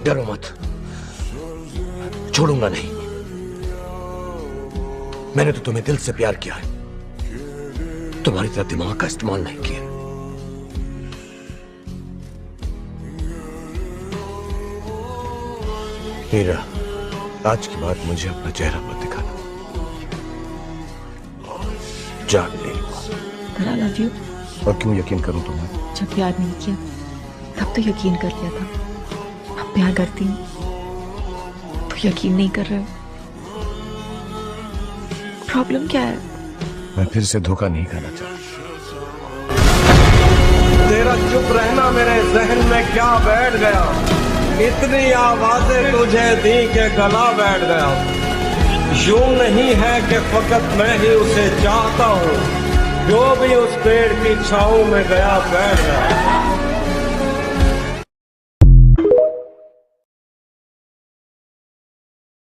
डरो मत, छोड़ूंगा नहीं। मैंने तो तुम्हें दिल से प्यार किया है, तुम्हारी तरह दिमाग का इस्तेमाल नहीं किया। हीरा, आज की बात मुझे अपना चेहरा मत दिखाना। जान ले। I love you. और क्यों यकीन करूं तुम्हें? जब प्यार नहीं किया तब तो यकीन कर लिया था। अब प्यार करती हूँ तो यकीन नहीं कर रहे हो। प्रॉब्लम क्या है? मैं फिर से धोखा नहीं खाना चाहता। तेरा चुप रहना मेरे जहन में क्या बैठ गया, इतनी आवाजें तुझे दी के गला बैठ गया। यूं नहीं है कि फकत मैं ही उसे चाहता हूँ, जो भी उस पेड़ की छांव में गया बैठ गया।